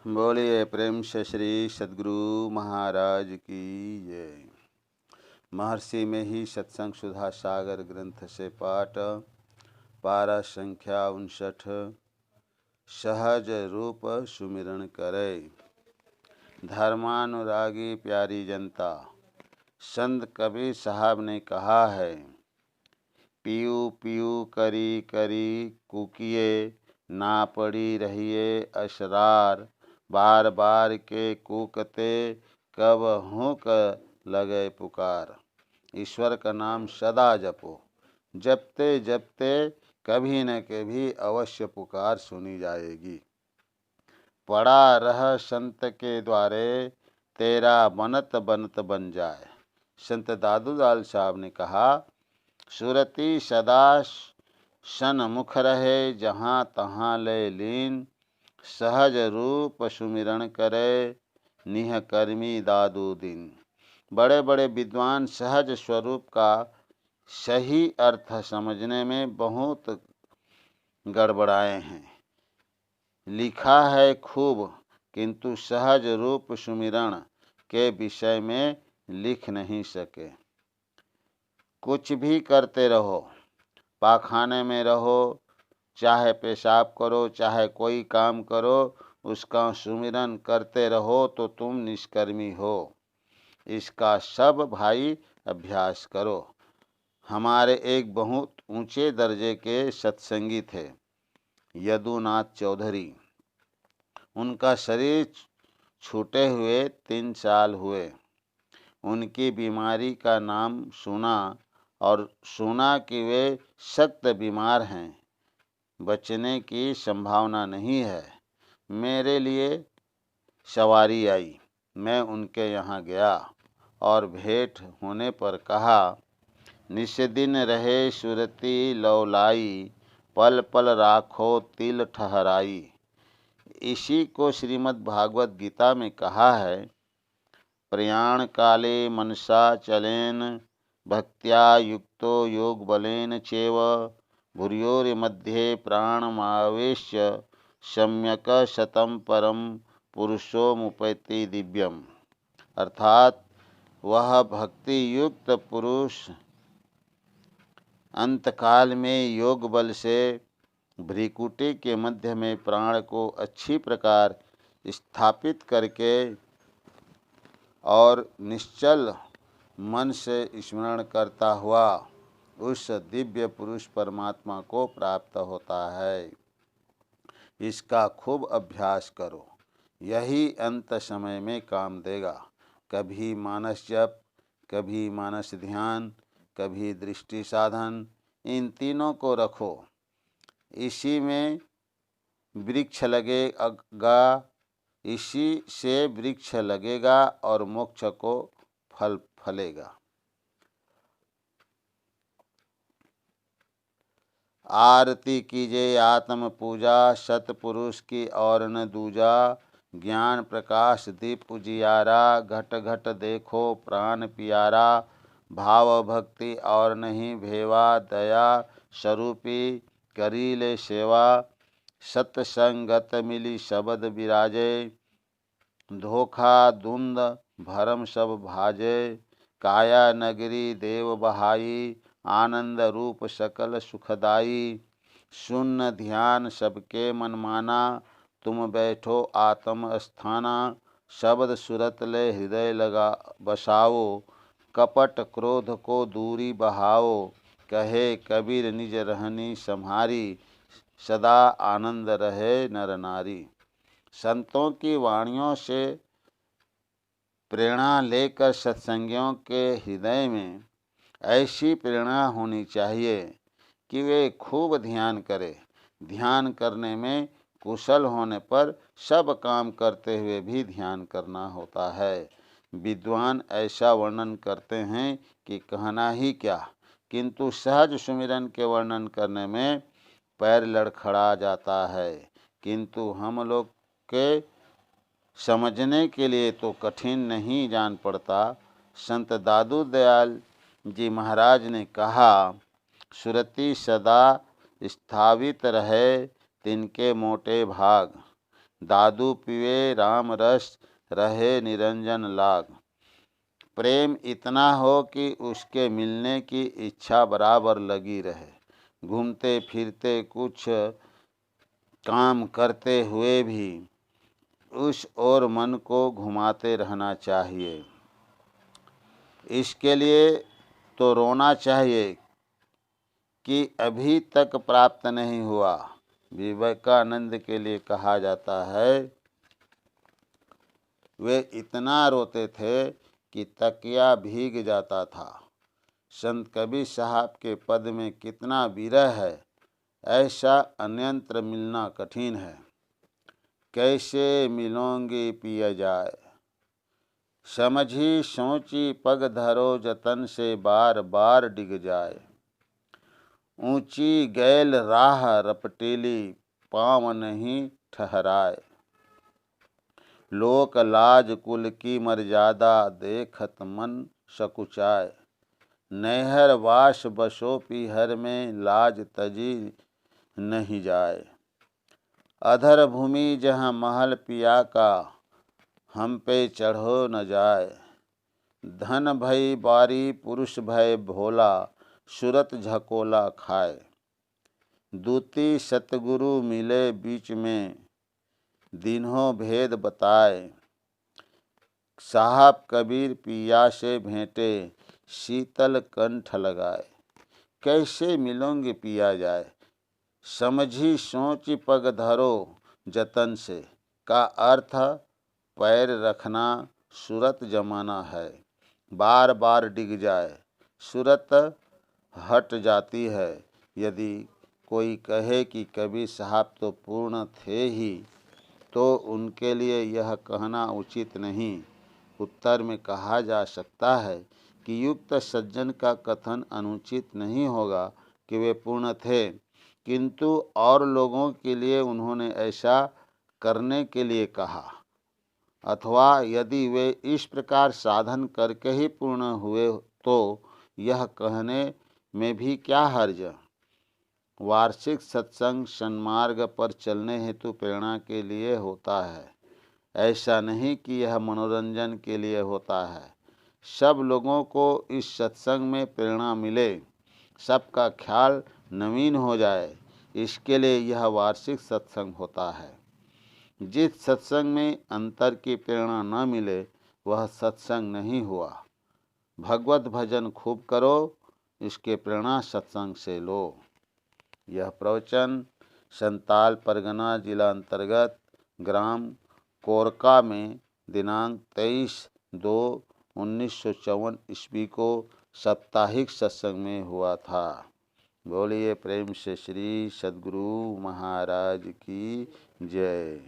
बोलिए प्रेम से श्री सद्गुरु महाराज की जय। महर्षि में ही सत्संग सुधा सागर ग्रंथ से पाठ पारा संख्या 59। सहज रूप सुमिरन करे। धर्मानुरागी प्यारी जनता, संत कबीर साहब ने कहा है, पीऊ पीऊ करी करी कुकिए, ना पड़ी रहिए असरार, बार बार के कूकते कब हुक लगे पुकार। ईश्वर का नाम सदा जपो, जपते जपते कभी न कभी अवश्य पुकार सुनी जाएगी। पड़ा रह संत के द्वारे, तेरा बनत बनत बन जाए। संत दादूलाल साहब ने कहा, सुरती सदा सन्मुख रहे, जहाँ तहाँ ले लीन, सहज रूप सुमिरन करे, निह कर्मी दादू दिन। बड़े बड़े विद्वान सहज स्वरूप का सही अर्थ समझने में बहुत गड़बड़ाए हैं। लिखा है खूब, किंतु सहज रूप सुमिरन के विषय में लिख नहीं सके। कुछ भी करते रहो, पाखाने में रहो, चाहे पेशाब करो, चाहे कोई काम करो, उसका सुमिरन करते रहो तो तुम निष्कर्मी हो। इसका सब भाई अभ्यास करो। हमारे एक बहुत ऊंचे दर्जे के सत्संगी थे, यदुनाथ चौधरी। उनका शरीर छूटे हुए 3 साल हुए। उनकी बीमारी का नाम सुना और सुना कि वे सख्त बीमार हैं, बचने की संभावना नहीं है। मेरे लिए सवारी आई। मैं उनके यहाँ गया और भेंट होने पर कहा, निस्दिन रहे सुरती लौलाई, पल पल राखो तिल ठहराई। इसी को श्रीमद् भागवत गीता में कहा है, प्रयाण काले मनसा चलेन, भक्त्या युक्तो योग बलेन चेव, भूर्योर मध्ये प्राणमावेश्य, सम्यक शतम परम पुरुषो मुपैति दिव्यम। अर्थात वह भक्ति युक्त पुरुष अंतकाल में योग बल से भ्रिकुटी के मध्य में प्राण को अच्छी प्रकार स्थापित करके और निश्चल मन से स्मरण करता हुआ उस दिव्य पुरुष परमात्मा को प्राप्त होता है। इसका खूब अभ्यास करो, यही अंत समय में काम देगा। कभी मानस जप, कभी मानस ध्यान, कभी दृष्टि साधन, इन तीनों को रखो। इसी में वृक्ष लगेगा, इसी से वृक्ष लगेगा और मोक्ष को फल फलेगा। आरती कीजिए आत्म पूजा, सतपुरुष की और न दूजा, ज्ञान प्रकाश दीप उजियारा, घट घट देखो प्राण पियारा, भाव भक्ति और नहीं भेवा, दया स्वरूपी करी ले सेवा, सत्संगत मिली शब्द विराजे, धोखा धुंध भरम सब भाजे, काया नगरी देव बहाई, आनंद रूप सकल सुखदाई, शून्य ध्यान सबके मन माना, तुम बैठो आत्म स्थाना, शब्द सुरत ले हृदय लगा बसाओ, कपट क्रोध को दूरी बहाओ, कहे कबीर निज रहनी सम्हारी, सदा आनंद रहे नर नारी। संतों की वाणियों से प्रेरणा लेकर सत्संगियों के हृदय में ऐसी प्रेरणा होनी चाहिए कि वे खूब ध्यान करें। ध्यान करने में कुशल होने पर सब काम करते हुए भी ध्यान करना होता है। विद्वान ऐसा वर्णन करते हैं कि कहना ही क्या, किंतु सहज सुमिरन के वर्णन करने में पैर लड़खड़ा जाता है। किंतु हम लोग के समझने के लिए तो कठिन नहीं जान पड़ता। संत दादू दयाल जी महाराज ने कहा, सुरति सदा स्थापित रहे, तिनके मोटे भाग, दादू पीवे राम रस रहे निरंजन लाग। प्रेम इतना हो कि उसके मिलने की इच्छा बराबर लगी रहे। घूमते फिरते कुछ काम करते हुए भी उस ओर मन को घुमाते रहना चाहिए। इसके लिए तो रोना चाहिए कि अभी तक प्राप्त नहीं हुआ। विवेकानंद के लिए कहा जाता है, वे इतना रोते थे कि तकिया भीग जाता था। संत कबीर साहब के पद में कितना विरह है, ऐसा अन्यंत्र मिलना कठिन है। कैसे मिलोगे पिया जाए, समझी सोची पग धरो जतन से बार बार डिग जाए। ऊंची गैल राह रपटेली पाँव नहीं ठहराए। लोक लाज कुल की मर्यादा देखत मन सकुचाए। नैहर वास बसो पीहर में लाज तजी नहीं जाए। अधर भूमि जहाँ महल पिया का हम पे चढ़ो न जाए। धन भई बारी पुरुष भय भोला सुरत झकोला खाए। दूती सतगुरु मिले बीच में दिन्हों भेद बताए। साहब कबीर पिया से भेंटे शीतल कंठ लगाए। कैसे मिलोगे पिया जाए, समझी सोच पग धरो जतन से का अर्थ पैर रखना सूरत जमाना है। बार बार डिग जाए, सूरत हट जाती है। यदि कोई कहे कि कबीर साहब तो पूर्ण थे ही, तो उनके लिए यह कहना उचित नहीं। उत्तर में कहा जा सकता है कि युक्त सज्जन का कथन अनुचित नहीं होगा कि वे पूर्ण थे, किंतु और लोगों के लिए उन्होंने ऐसा करने के लिए कहा। अथवा यदि वे इस प्रकार साधन करके ही पूर्ण हुए तो यह कहने में भी क्या हर्ज। वार्षिक सत्संग सन्मार्ग पर चलने हेतु प्रेरणा के लिए होता है, ऐसा नहीं कि यह मनोरंजन के लिए होता है। सब लोगों को इस सत्संग में प्रेरणा मिले, सबका ख्याल नवीन हो जाए, इसके लिए यह वार्षिक सत्संग होता है। जिस सत्संग में अंतर की प्रेरणा न मिले वह सत्संग नहीं हुआ। भगवत भजन खूब करो, इसके प्रेरणा सत्संग से लो। यह प्रवचन संताल परगना जिला अंतर्गत ग्राम कोरका में दिनांक 23/2/1954 ईस्वी को साप्ताहिक सत्संग में हुआ था। बोलिए प्रेम से श्री सद्गुरु महाराज की जय।